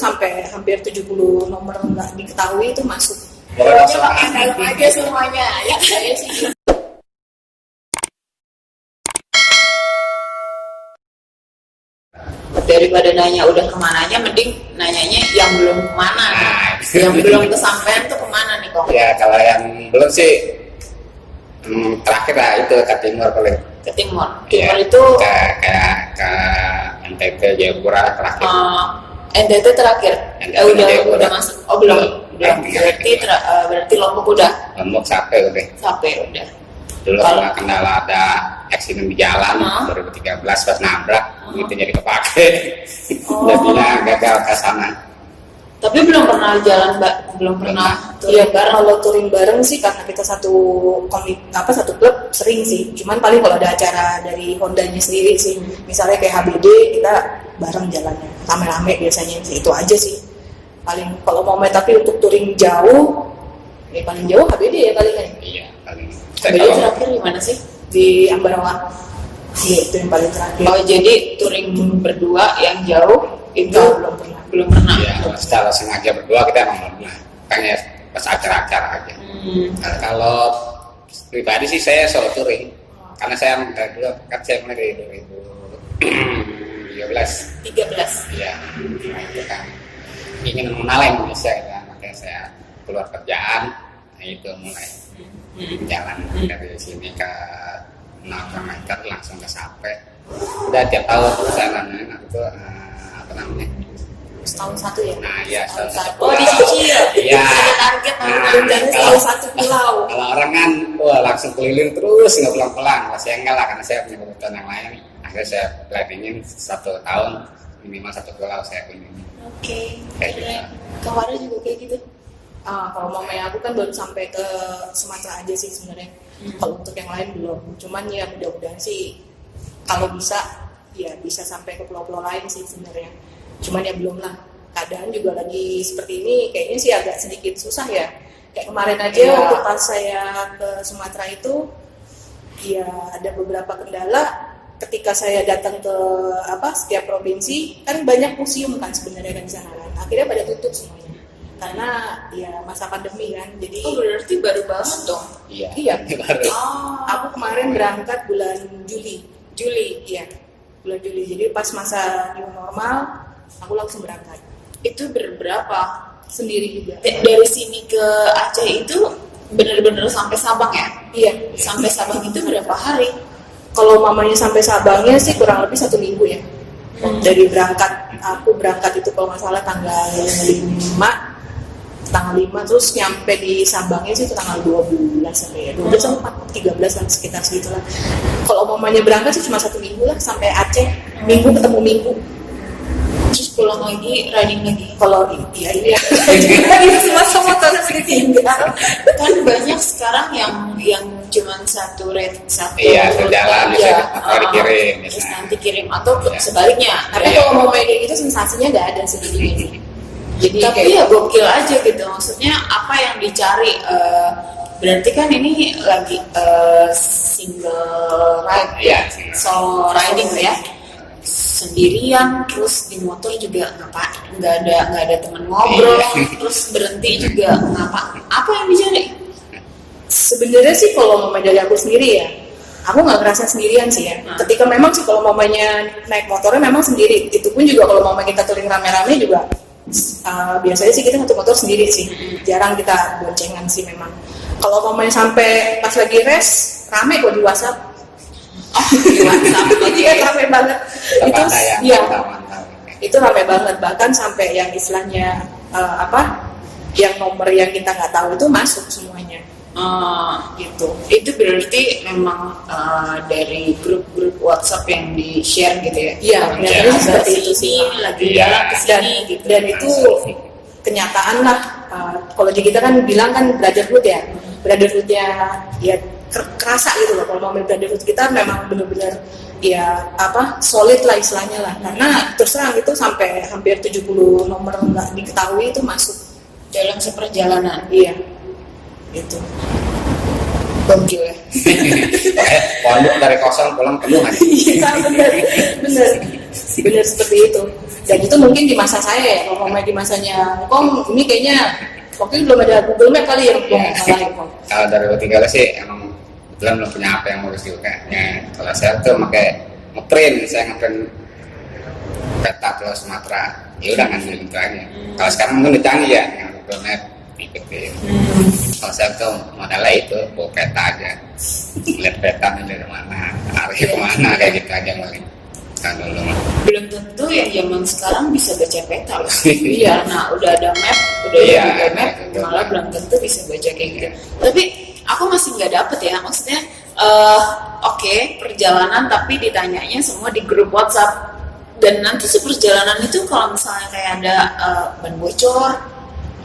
sampai hampir 70 nomor nggak diketahui itu masuk. Pokoknya pakai dalam aja semuanya, ya saya sih. Daripada nanya udah kemananya, mending nanyanya yang belum kemana. Yang belum kesampaian tuh kemana nih Kong? Ya kalau yang belum sih terakhir lah itu ke timur paling. Ke timur. Ya, Timur itu ke NTT Jayapura terakhir. NTT terakhir. Udah masuk. Oh belum. Berarti Lombok udah. Lombok sampai udah. Dulu karena kendala ada aksiden di jalan 2013 pas nabrak gitu jadi kepake. Jadinya gagal ke sana. Tapi belum pernah jalan, Mbak. Belum pernah Iya, kalau touring bareng sih karena kita satu satu klub sering sih. Cuman paling kalau ada acara dari Hondanya sendiri sih, misalnya kayak HBD kita bareng jalannya, rame-rame biasanya sih. Itu aja sih. Paling kalau mau main tapi untuk touring jauh, ya paling jauh HBD ya paling kan. Iya, paling. HBD terakhir di mana sih? Di Ambarawa. Iya, itu yang paling terakhir. Oh, jadi touring berdua yang jauh itu belum pernah. Iya, secara sengaja berdua kita emang belum pernah. Makanya pas acara-acara aja. Nah, kalau pribadi sih saya solo touring. Karena saya dulu kan saya mulai dari 2013. Iya, nah, itu kan ingin mengenal Indonesia kan. Makanya saya keluar kerjaan, nah itu mulai jalan dari sini ke 6 km langsung ke Sape. Udah tiap tahun saya nanya itu apa namanya? Setahun satu ya? Nah iya, setahun satu Oh, dicicil. Iya. Ada target Dan setahun satu pulau. Kalau orang kan langsung keliling terus nggak pulang-pulang. Kalau saya enggak lah, karena saya punya kebutuhan yang lain. Akhirnya saya planningin 1 tahun minimal 1 pulau saya kunjungi. Oke. Kayak gitu. Kemarin juga kayak gitu. Kalau mamanya aku kan baru sampai ke Sumatera aja sih sebenarnya. Kalau untuk yang lain belum. Cuman ya mudah-mudahan sih kalau bisa ya bisa sampai ke pulau-pulau lain sih sebenarnya. Cuman ya belum lah. Keadaan juga lagi seperti ini kayaknya sih agak sedikit susah ya. Kayak kemarin aja waktu pas saya ke Sumatera itu ya ada beberapa kendala ketika saya datang ke setiap provinsi kan banyak museum kan sebenarnya kan di sana kan. Akhirnya pada tutup semuanya. Karena ya masa pandemi kan. Jadi berarti baru banget dong. Iya. Baru. Aku kemarin berangkat bulan Juli, iya, bulan Juli. Jadi pas masa new normal, aku langsung berangkat. Itu berberapa? Sendiri juga. Dari sini ke Aceh itu bener-bener sampai Sabang ya? Iya. Sampai Sabang itu berapa hari? Kalau mamanya sampai Sabangnya sih kurang lebih 1 minggu ya. Dari aku berangkat itu kalau nggak salah tanggal 5 terus nyampe di Sabangnya sih itu tanggal 12 sampai 12 sampai 13 lah sekitar segitulah. Kalau mamanya berangkat sih cuma 1 minggu lah sampai Aceh, minggu ketemu minggu. Terus pulang lagi, riding lagi. Kalau iya ini ya semasa motor ditinggal. Kan banyak sekarang yang cuma satu Iya, sejalan aja. bisa dikirim. Terus nanti kirim atau sebaliknya. Tapi kalau mau main kayak gitu sensasinya nggak ada sih di ini. Jadi tapi ya gokil aja gitu. Maksudnya apa yang dicari? Berarti kan ini lagi single ride ya, solo riding ya. Sendirian, terus di motor juga nggak ada teman ngobrol, terus berhenti juga apa yang dicari? Sebenarnya sih kalau mama dari aku sendiri ya, aku nggak ngerasa sendirian sih ya. Ketika memang sih kalau mamanya naik motornya memang sendiri, itu pun juga kalau mama kita touring rame-rame juga biasanya sih kita satu motor sendiri sih, jarang kita boncengan sih memang. Kalau mamanya sampai pas lagi rest rame kok di WhatsApp. Di WhatsApp lagi Iya rame banget. Itu ya. Itu rame banget, bahkan sampai yang istilahnya yang nomor yang kita nggak tahu itu masuk semuanya. Gitu. Itu berarti memang dari grup-grup WhatsApp yang di share gitu ya? Iya, ya, seperti itu sih. Lagi jalan ke sini gitu. Dan itu kenyataan lah. Kalau di kita kan bilang kan brotherhood ya, brotherhoodnya ya kerasa gitu loh. Kalau mau brotherhood kita memang benar-benar ya solid lah istilahnya lah. Karena terus terang itu sampai hampir 70 nomor nggak diketahui itu masuk dalam seperjalanan. Iya. Itu gokil ya. Pondok dari kosong pulang penuh kan? Iya benar seperti itu. Dan itu mungkin di masa saya ya, kalau ngomongnya di masanya Kong, ini kayaknya waktu itu belum ada Google Map kali ya, Kong. Kalau dari tinggal sih emang belum punya apa yang harus diukanya. Kalau saya tuh pakai ngeprint, saya ngeprint peta Pulau Sumatera, ya udah ngambil itu aja. Kalau sekarang mungkin ditangi ya, yang Google Map ikutin. Kalau saya tuh modalnya itu bawa peta aja, lihat peta dari mana, arah kemana, kayak gitu aja paling. Kan dulu Belum tentu yang zaman sekarang bisa baca peta loh. Iya. Nah, udah ada map, udah Iya, ada Google Map, ada malah belum tentu bisa baca kayak gitu. Tapi aku masih nggak dapet ya, maksudnya oke, perjalanan tapi ditanyanya semua di grup WhatsApp. Dan nanti seperjalanan itu kalau misalnya kayak ada ban bocor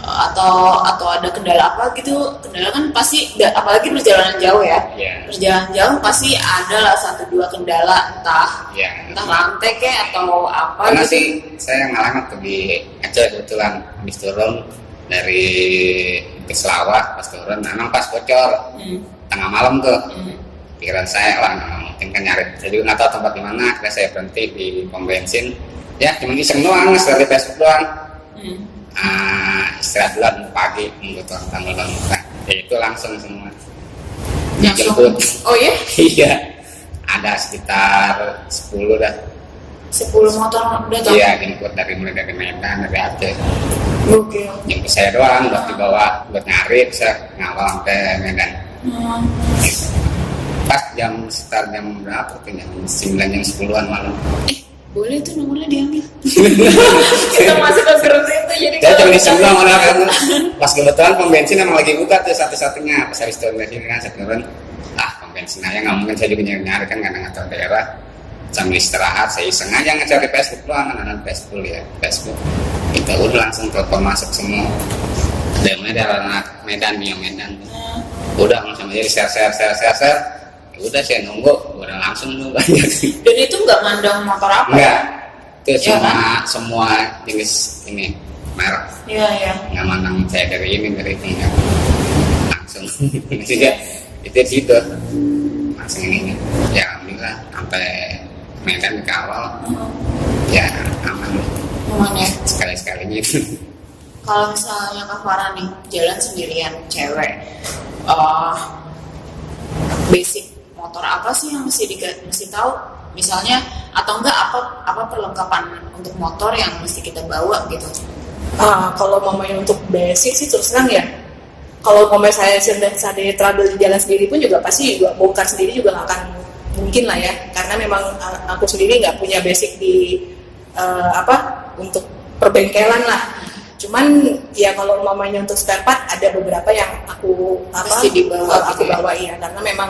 atau ada kendala apa gitu, kendala kan pasti, apalagi perjalanan jauh ya. Iya. Perjalanan jauh pasti ada lah 1-2 kendala, entah Iya. rantai kayak atau apa Karena gitu. sih saya ngalamin tuh di Aceh kebetulan habis turun dari Selawah, pas turun memang pas bocor tengah malam tuh. Pikiran saya lah nggak mungkin kan nyari, saya juga nggak tahu tempat di mana. Akhirnya saya berhenti di pom bensin, ya cuma iseng doang, setelah di Facebook doang. Istirahat dulu pagi nunggu tanggal buka, ya itu langsung semua dijemput. Oh ya? Iya, ada sekitar 10 dah. 10 motor udah tuh. Iya, jemput mulai dari Medan, dari Aceh. Oke. Jemput saya doang buat dibawa, buat nyari, bisa ngawal sampai Medan. Pas sekitar jam berapa tuh, jam 9, jam 10-an malam. Boleh tuh nomornya diambil. Kita masuk ke grup itu jadi Saya cuma iseng doang orang kan. Pas kebetulan pom bensin emang lagi buka tuh satu-satunya. Pas habis turun dari sini kan saya turun, pom bensin aja nggak mungkin, saya juga nyari kan nggak tahu daerah. Sambil istirahat saya iseng aja ngecari Facebook doang, anak Facebook ya, Facebook. Kita udah langsung telepon masuk semua. Dari anak Medan, Mio Medan. Udah langsung aja share. Udah saya nunggu, udah langsung tuh banyak. Dan itu nggak mandang motor apa? Enggak, itu Ya, semua jenis ini merek. Iya. Nggak mandang saya dari ini dari itu enggak. Langsung juga itu situ langsung ini. Ya alhamdulillah sampai Medan dikawal, ya aman Namanya. sekali gitu. Kalau misalnya Kak Farah nih jalan sendirian cewek, basic motor apa sih yang mesti tahu? Misalnya atau enggak apa perlengkapan untuk motor yang mesti kita bawa gitu? Kalau mamanya untuk basic sih terus terang ya, kalau mamanya saya sedang trouble di jalan sendiri pun juga pasti juga bongkar sendiri juga nggak akan mungkin lah ya, karena memang aku sendiri nggak punya basic di untuk perbengkelan lah. Cuman ya kalau mamanya untuk spare part ada beberapa yang aku bawa ya, karena memang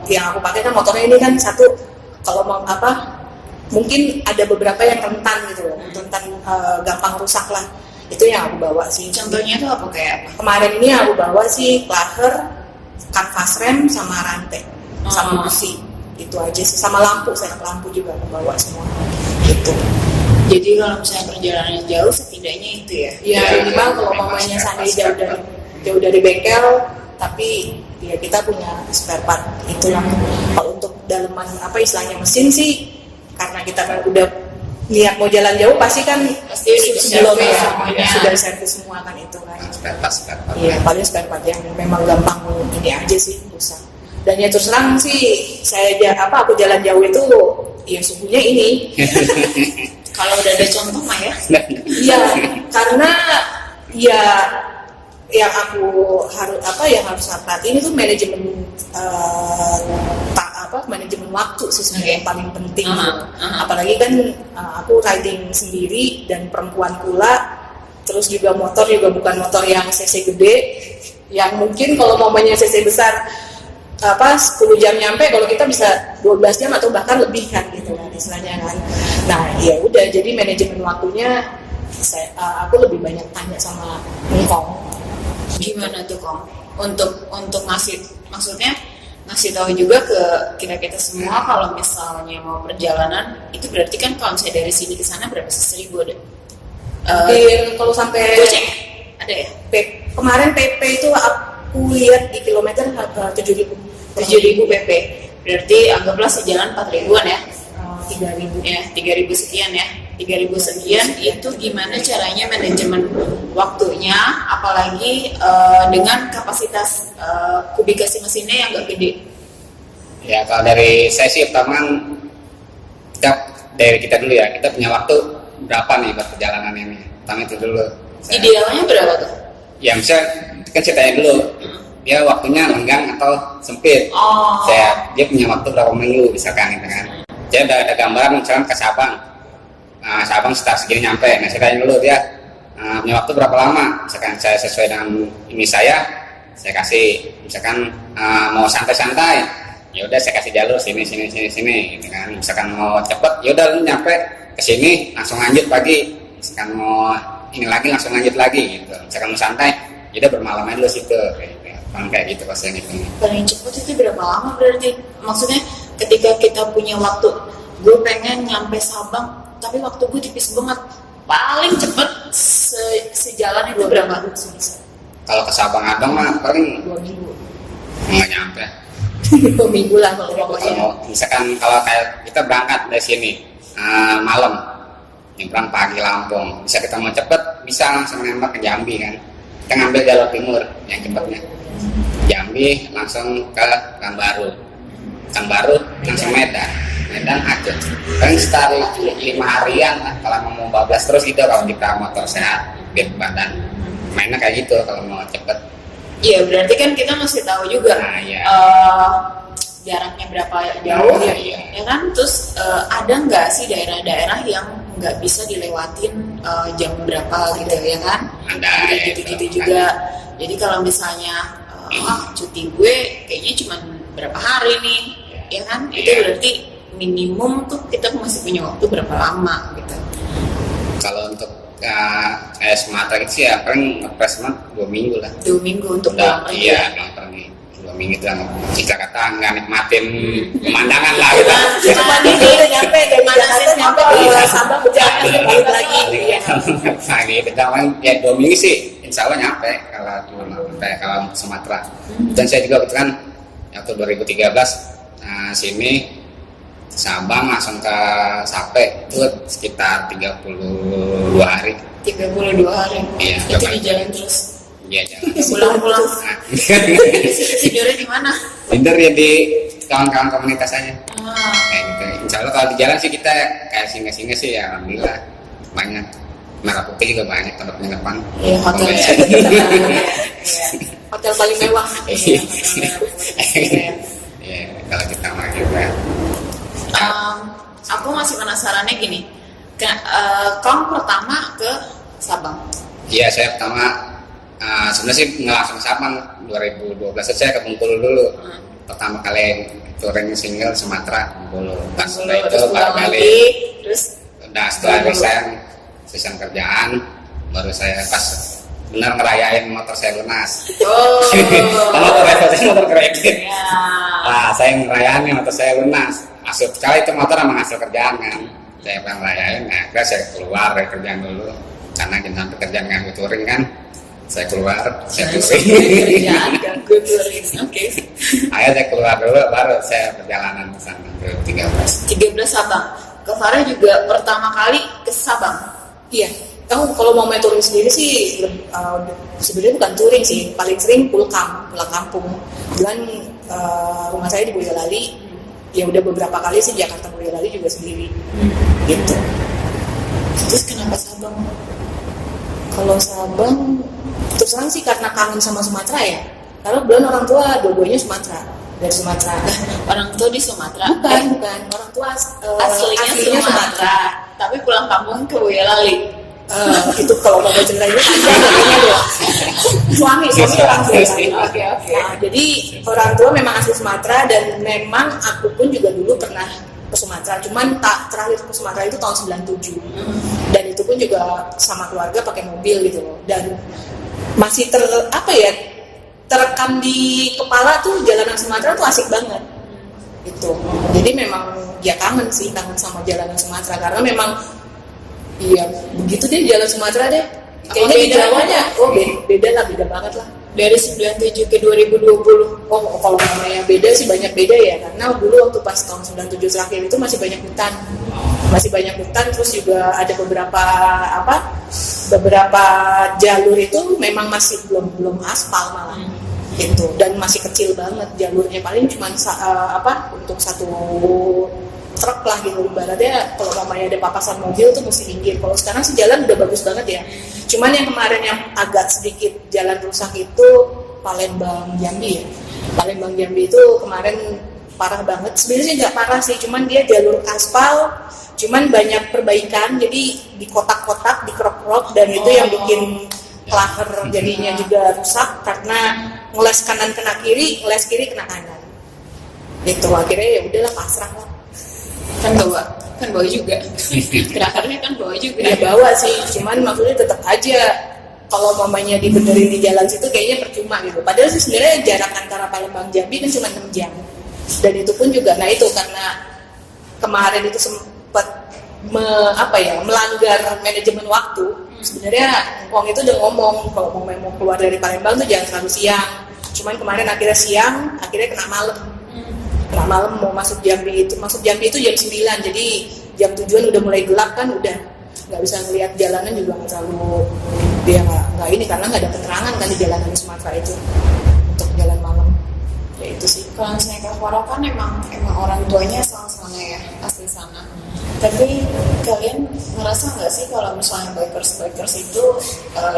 yang aku pakai kan motornya ini kan satu, kalau mau mungkin ada beberapa yang rentan gitu loh, gampang rusak lah, itu yang aku bawa sih. Contohnya itu apa kayak apa? Kemarin ini aku bawa sih klaher, kanvas rem sama rantai sama busi, itu aja sih, sama lampu juga aku bawa semua gitu. Jadi kalau misalnya perjalanan jauh setidaknya itu ya? Ya minimal kalau mamanya seandainya jauh dari bengkel, tapi ya kita punya spare part itulah. Kalau untuk daleman istilahnya mesin sih, karena kita kan udah niat mau jalan jauh pasti sebelumnya sudah servis semua kan itu kan. Spare part. Iya, paling spare part yang memang gampang ini aja sih rusak. Dan ya terus terang sih aku jalan jauh itu ya suhunya ini. Kalau udah ada contoh mah ya? Iya, karena ya yang aku harus perhatiin itu manajemen manajemen waktu sih sebenarnya yang paling penting. Apalagi kan aku riding sendiri dan perempuan pula, terus juga motor juga bukan motor yang cc gede, yang mungkin kalau mamanya cc besar 10 jam nyampe, kalau kita bisa 12 jam atau bahkan lebih kan gitu kan istilahnya kan. Nah ya udah, jadi manajemen waktunya aku lebih banyak tanya sama Kong. Gimana tuh Kong? Untuk maksudnya ngasih tahu juga ke kita semua kalau misalnya mau perjalanan itu berarti kan kalau misalnya dari sini ke sana berapa sih? 1.000 ada? Kalau sampai goceng ada ya? Kemarin PP itu aku lihat di kilometer 7.000 PP. Berarti anggaplah sejalan 4.000-an ya? 3.000 ya, 3.000 sekian ya. 3.000 sekian itu gimana caranya manajemen waktunya, apalagi dengan kapasitas kubikasi mesinnya yang nggak gede. Ya kalau dari saya sih pertama kita dari kita dulu ya, kita punya waktu berapa nih buat perjalanan ini. Pertama itu dulu. Idealnya berapa tuh? Ya misalnya kan saya tanya dulu, dia waktunya lenggang atau sempit. Oh. Dia punya waktu berapa minggu misalkan gitu kan. Saya ada gambaran misalkan ke Sabang. Sabang sekitar segini nyampe. Nah saya tanya dulu dia punya waktu berapa lama. Misalkan saya sesuai dengan ini saya kasih misalkan mau santai-santai. Ya udah saya kasih jalur sini gitu kan. Misalkan mau cepet, ya udah lu nyampe ke sini langsung lanjut pagi. Misalkan mau ini lagi langsung lanjut lagi gitu. Misalkan mau santai, ya udah bermalam aja dulu situ kayak gitu pas yang itu. Paling cepat itu berapa lama berarti? Maksudnya ketika kita punya waktu, gue pengen nyampe Sabang tapi waktu gue tipis banget, paling cepet sejalan itu berapa? Kalau ke Sabang Abang mah paling 2 minggu. nggak nyampe. 2 minggu lah kalau pokoknya. Misalkan kalau kayak kita berangkat dari sini malam, nyebrang pagi Lampung, bisa kita mau cepet bisa langsung nembak ke Jambi kan. Kita ngambil jalur timur yang cepatnya. Jambi langsung ke Pekanbaru langsung Medan Aceh. Paling sekitar 5 harian lah kalau mau bablas terus gitu kalau kita motor sehat biar badan. Mainnya kayak gitu kalau mau cepet. Iya berarti kan kita mesti tahu juga Iya. jaraknya berapa jauh, Iya. ya kan? Terus ada nggak sih daerah-daerah yang nggak bisa dilewatin jam berapa gitu ya kan? Ada ya, gitu-gitu itu. juga. Jadi kalau misalnya cuti gue kayaknya cuma berapa hari nih, ya kan? Itu Iya. berarti minimum tuh kita masih punya waktu berapa lama gitu. Kalau untuk kayak Sumatera gitu sih ya paling ngepres 2 minggu lah. 2 minggu untuk pulang pergi. Iya, pulang pergi 2 minggu itu jika kata nggak nikmatin pemandangan lah gitu. Cuma nih dia udah nyampe dari Jakarta nyampe ke Sabang berjalan balik lagi. Iya. Nah gitu, ya 2 minggu sih insya Allah nyampe kalau Sumatera. Dan saya juga kebetulan waktu 2013 sini Sabang langsung ke Sape itu sekitar 32 hari. 32 hari. Iya, Itu coba. di jalan terus. Iya jalan. Pulang-pulang. Nah, Tidurnya di mana? Tinder ya di kawan-kawan komunitas aja. Ah, Kayak gitu. Insya Allah kalau di jalan sih kita kayak singgah-singgah sih ya alhamdulillah banyak. Merah Putih juga banyak tempat penginapan. Iya, hotel. Iya. Hotel paling mewah. Iya. Iya. Iya, kalau kita mah gitu ya. Aku masih penasarannya gini. Kamu pertama ke Sabang. Iya, saya pertama sebenarnya sih nggak langsung ke Sabang. 2012 saya ke Bengkulu dulu. Pertama kali touring single Sumatera Bengkulu. Pas udah itu Terus baru pulang kali. lagi, terus Udah setelah resign kerjaan, baru saya pas benar ngerayain motor saya lunas. Motor kredit. Ya. Nah, saya ngerayain motor saya lunas. Masuk sekali itu motor emang hasil kerjaan kan. Saya pengen ngerayain, nah akhirnya saya keluar dari kerjaan dulu. Karena jangan pekerjaan nganggu touring kan. Saya keluar, saya touring. Kerjaan ganggu touring. Oke. Akhirnya saya keluar dulu, baru saya perjalanan ke sana 2013. 13 Sabang. Ke Farah juga pertama kali ke Sabang. Iya. Kamu kalau mau main touring sendiri sih sebenarnya bukan touring sih, paling sering pulang kampung. Kebetulan rumah saya di Boyolali. Ya udah beberapa kali sih Jakarta Boyolali juga sendiri. Gitu. Terus kenapa Sabang? Kalau Sabang terus terang sih karena kangen sama Sumatera ya. Karena belum orang tua dua-duanya Sumatera, dari Sumatera. Orang tua di Sumatera. Bukan orang tua Aslinya Sumatera. Tapi pulang kampung ke Boyolali. Itu kalau mau ceritanya kayaknya ya. Suami orang tua. Oke. Nah, jadi orang tua memang asli Sumatera dan memang aku pun juga dulu pernah ke Sumatera. Cuman terakhir ke Sumatera itu tahun 97. Dan itu pun juga sama keluarga pakai mobil gitu loh. Dan masih terekam di kepala tuh jalanan Sumatera tuh asik banget. Gitu. Jadi memang ya kangen sama jalanan Sumatera karena memang iya begitu deh jalan Sumatera deh. Kayaknya di Jawanya beda banget lah. dari 97 ke 2020? Oh, kalau namanya beda sih banyak beda ya, karena dulu waktu pas tahun 97 terakhir itu masih banyak hutan. Masih banyak hutan, terus juga ada beberapa jalur itu memang masih belum aspal malah. Gitu, dan masih kecil banget jalurnya, paling cuma untuk satu truk lah gitu, ibaratnya kalau namanya ada papasan mobil tuh mesti minggir. Kalau sekarang sih jalan udah bagus banget ya, cuman yang kemarin yang agak sedikit jalan rusak itu Palembang Jambi ya. Palembang Jambi itu kemarin parah banget, sebenarnya nggak parah sih, cuman dia jalur aspal, cuman banyak perbaikan, jadi di kotak-kotak, di krok-krok, dan itu yang bikin klaker jadinya juga rusak karena ngeles kanan kena kiri, ngeles kiri kena kanan. Gitu, akhirnya ya udahlah pasrah lah. Kan bawa juga. Terakhirnya kan bawa juga. Ya bawa sih, cuman maksudnya tetap aja kalau mamanya dibenerin di jalan situ kayaknya percuma gitu. Padahal sih sebenarnya jarak antara Palembang Jambi kan cuma 6 jam. Dan itu pun juga, nah itu karena kemarin itu sempat melanggar manajemen waktu. Sebenarnya Ngkong itu udah ngomong kalau mau keluar dari Palembang tuh jangan terlalu siang. Cuman kemarin akhirnya siang, akhirnya kena malam. Kena malam mau masuk Jambi itu jam 9, jadi jam 7-an udah mulai gelap kan, udah nggak bisa ngelihat jalanan juga nggak terlalu, dia nggak ini karena nggak ada penerangan kan di jalanan Sumatera itu untuk jalan malam. Ya itu sih. Kalau misalnya Kak Farah kan emang orang tuanya sama-sama ya asli sana. Tapi kalian ngerasa nggak sih kalau misalnya bikers itu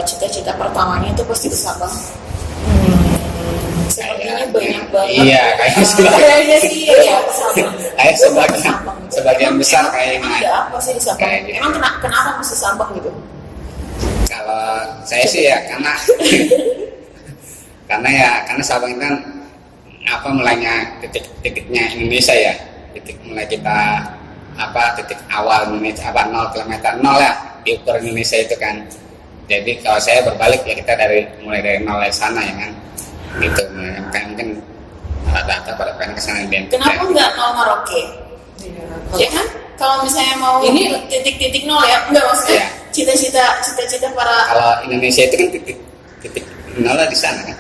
cita-cita pertamanya itu pasti ke Sabang? Sepertinya banyak banget. Iya, kayaknya sih ya ke Sabang. Kayak sebagian besar kayaknya. Ada apa sih di Sabang? Gitu. Emang kenapa mesti Sabang gitu? Kalau saya sih ya karena Sabang itu kan mulainya titiknya Indonesia ya, mulai kita titik awal Indonesia 0 km 0 ya diukur Indonesia itu kan. Jadi kalau saya berbalik ya kita mulai dari 0 dari sana ya kan, gitu. Mungkin rata-rata pada pengen kesana. Kenapa nggak 0 Maroke? Ya kan? Kalau misalnya mau ini titik 0 ya, enggak maksudnya ya. Cita-cita para. Kalau Indonesia itu kan titik 0 di sana kan.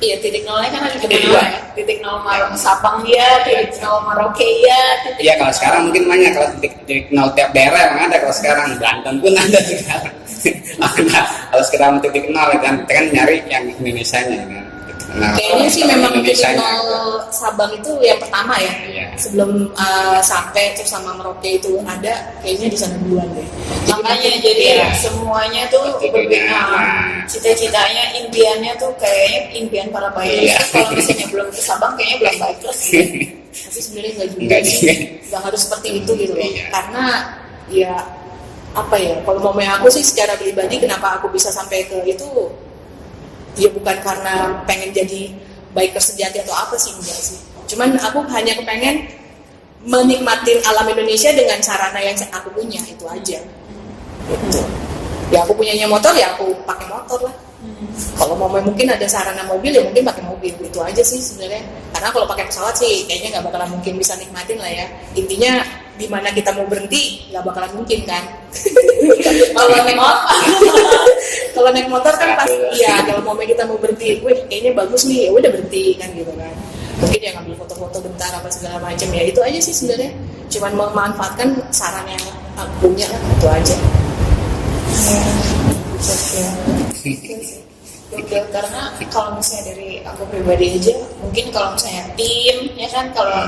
Iya, titik 0-nya kan ada di mana ya? Titik 0 Sabang ya, titik 0 Maroke ya. Iya, kalau sekarang mungkin banyak. Kalau titik 0 tiap daerah emang ada. Kalau sekarang Banten pun ada sekarang. Kalau sekarang titik 0 kan nyari yang Indonesianya kan. Kayaknya sih memang titik 0 Sabang itu yang pertama ya. Iya. Sebelum sampai terus sama Merauke itu ada, kayaknya di sana duluan deh. Makanya jadi semuanya tuh berbeda. Cita-citanya, impiannya tuh kayaknya impian para bikers. Kalau misalnya belum ke Sabang kayaknya belum bikers. Tapi sebenarnya nggak juga sih, nggak harus seperti itu gitu loh. Karena ya kalau mamanya aku sih secara pribadi kenapa aku bisa sampai ke itu, ya bukan karena pengen jadi biker sejati atau apa sih, enggak sih. Cuman aku hanya kepengen menikmatin alam Indonesia dengan sarana yang aku punya, itu aja. Gitu. Ya aku punyanya motor, ya aku pakai motor lah. Kalau mau mungkin ada sarana mobil, ya mungkin pakai mobil, itu aja sih sebenarnya. Karena kalau pakai pesawat sih kayaknya nggak bakalan mungkin bisa nikmatin lah ya. Intinya di mana kita mau berhenti nggak bakalan mungkin kan. Kalau naik motor kan pasti iya, kalau kita mau berhenti, kayaknya bagus nih, ya udah berhenti kan gitu kan. Mungkin ya ngambil foto-foto bentar apa segala macam, ya itu aja sih sebenarnya. Cuman memanfaatkan sarana yang aku punya, itu aja. Oke, karena kalau misalnya dari aku pribadi aja, mungkin kalau misalnya tim, ya kan kalau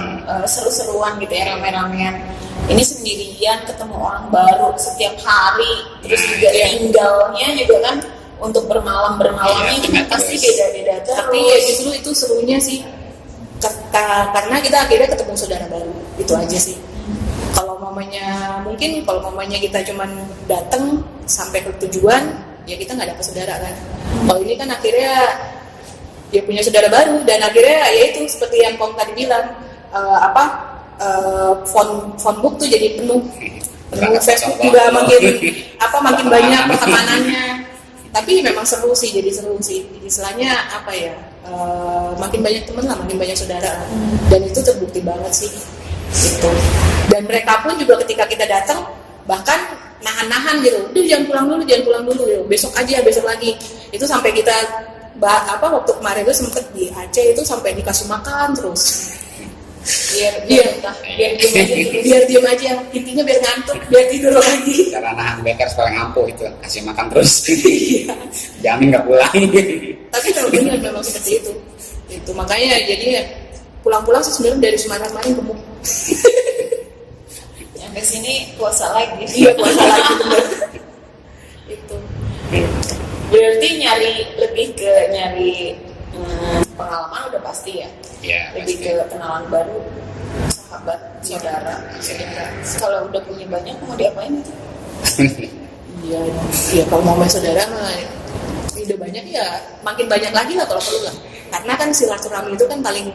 seru-seruan gitu ya, rame-ramean, ini sendirian ketemu orang baru setiap hari, terus juga tinggalnya juga kan untuk bermalamnya itu pasti beda-beda terus. Tapi ya justru itu serunya sih, karena kita akhirnya ketemu saudara baru, itu aja sih. Kalau mamanya kita cuman datang sampai ke tujuan, ya kita nggak dapat saudara kan. Kalau ini kan akhirnya dia punya saudara baru, dan akhirnya ya itu seperti yang Kong tadi bilang, phone book tuh jadi penuh Facebook juga makin banyak pertemanannya. Tapi memang seru sih, istilahnya makin banyak teman lah, makin banyak saudara lah. Dan itu terbukti banget sih gitu. Dan mereka pun juga ketika kita datang bahkan nahan-nahan gitu, jangan pulang dulu gitu. besok lagi. Itu sampai kita waktu kemarin tuh sempet di Aceh itu sampai dikasih makan terus. biar Diem aja, intinya biar ngantuk, biar tidur lagi. Cara nahan beker supaya ngampuh itu kasih makan terus. Jamin nggak pulang. Tapi kalau benar memang seperti itu makanya jadinya pulang-pulang sih sebenarnya dari Sumatera kemarin gemuk. Sampai sini puasa lagi. Iya, puasa lagi bener. Itu Berarti lebih ke nyari pengalaman udah pasti ya. Iya. Lebih Pasti. ke kenalan baru, sahabat, saudara. Kalau udah punya banyak mau diapain itu? Iya kalau mau main saudara mah udah banyak ya, makin banyak lagi lah kalau perlu lah. Karena kan silaturahmi itu kan paling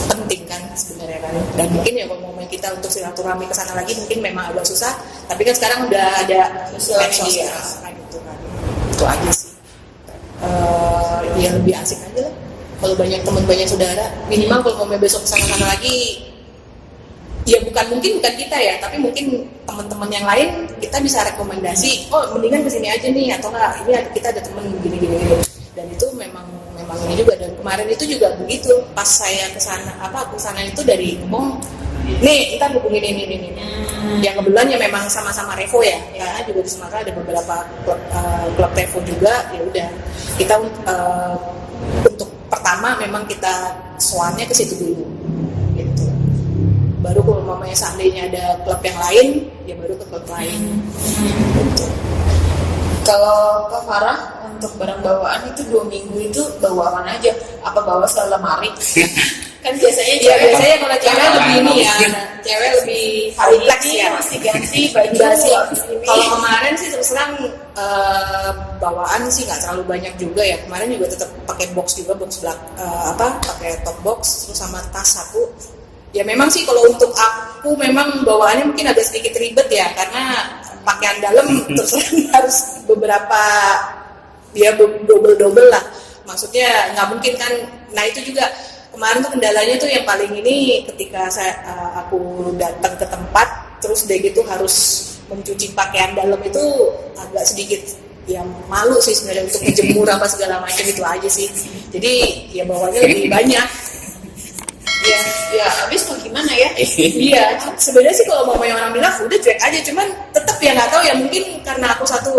penting kan sebenarnya kan. Dan mungkin ya kalau mau kita untuk silaturahmi ke sana lagi mungkin memang agak susah. Tapi kan sekarang udah ada Sosial medsos media. kan gitu kan. Itu aja sih. Ya lebih asik aja lah. Kalau banyak teman banyak saudara, minimal kalau mau besok kesana-sana lagi, ya bukan kita ya, tapi mungkin teman-teman yang lain kita bisa rekomendasi. Oh mendingan kesini aja nih atau enggak? Ini kita ada teman gini. Dan itu memang ini juga, dan kemarin itu juga begitu. Pas saya kesana itu dari ngomong, nih kita hubungin ini. Yang kebetulan ya memang sama-sama Revo ya, karena juga di Sumatera ada beberapa klub Revo juga. Ya udah kita untuk pertama memang kita soalnya ke situ dulu, gitu. Baru kalau mamanya seandainya ada klub yang lain, ya baru ke klub lain. Gitu. Kalau Kak Farah untuk barang bawaan itu 2 minggu itu bawa apa aja? Apa bawa selemari? Kan biasanya Iya biasanya kalau cewek lebih ini ya, cewek lebih hari kompleks ini ya. mesti ganti baju. Enggak sih. habis ini. Kalau kemarin sih terus terang bawaan sih nggak terlalu banyak juga ya. Kemarin juga tetap pakai box juga, pakai top box terus sama tas satu. Ya memang sih kalau untuk aku memang bawaannya mungkin agak sedikit ribet ya, karena pakaian dalam terus terang harus beberapa ya double lah. Maksudnya nggak mungkin kan. Nah itu juga kemarin tuh kendalanya tuh yang paling ini ketika aku datang ke tempat terus dia gitu harus mencuci pakaian dalam itu agak sedikit ya malu sih sebenarnya untuk dijemur apa segala macam itu aja sih. Jadi ya bawanya lebih banyak. Ya habis mau gimana ya? Iya, sebenarnya sih kalau mamanya orang bilang udah cuek aja, cuman tetap ya nggak tahu ya, mungkin karena aku satu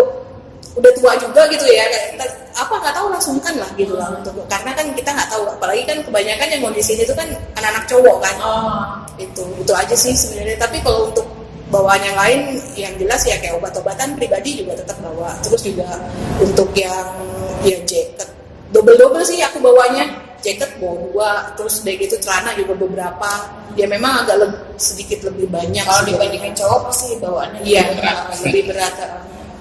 udah tua juga gitu ya, nggak tahu langsung kan lah gitu lah untuk, karena kan kita nggak tahu, apalagi kan kebanyakan yang mau di sini itu kan anak-anak cowok kan. Itu aja sih sebenarnya. Tapi kalau untuk bawaan yang lain yang jelas ya kayak obat-obatan pribadi juga tetap bawa, terus juga untuk yang ya jaket double sih aku bawanya, jaket bawa 2, terus dari gitu celana juga beberapa, ya memang agak sedikit lebih banyak. Kalau dibandingin cowok pasti bawaannya iya berat. lebih berat.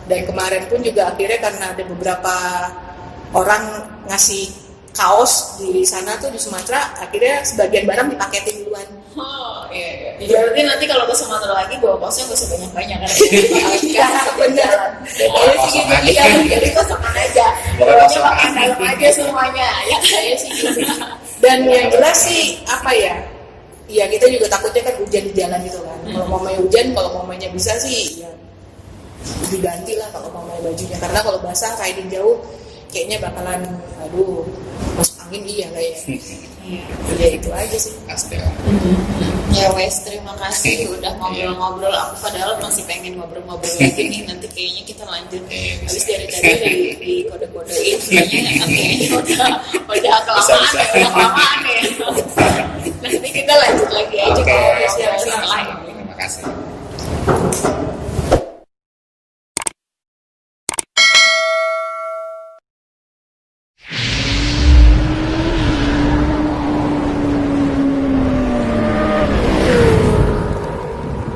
Dan kemarin pun juga akhirnya karena ada beberapa orang ngasih kaos di sana tuh di Sumatera, akhirnya sebagian barang dipaketin duluan. Iya. Berarti nanti kalau ke Sumatera lagi bawa kaosnya gak usah banyak-banyak kan? Iya, bener. Kayaknya sih gitu, iya, jadi kosokan aja. Bawanya makan dalam aja semuanya. Ya kayaknya sih gitu. Dan yang jelas sih apa ya? Ya kita juga takutnya kan hujan di jalan gitu kan. Kalau mamanya hujan, kalau mamanya bisa sih ya diganti lah kalau mamanya bajunya. Karena kalau basah riding jauh kayaknya bakalan masuk angin iya lah ya. Ya itu aja sih. Pasti. Ya wes, terima kasih udah ngobrol-ngobrol. Aku padahal masih pengen ngobrol-ngobrol lagi nih. Nanti kayaknya kita lanjut. Habis dari tadi di kode-kodein kayaknya udah kelamaan ya. Nanti kita lanjut lagi aja kalau Oke. ngobrol yang lain. Terima kasih.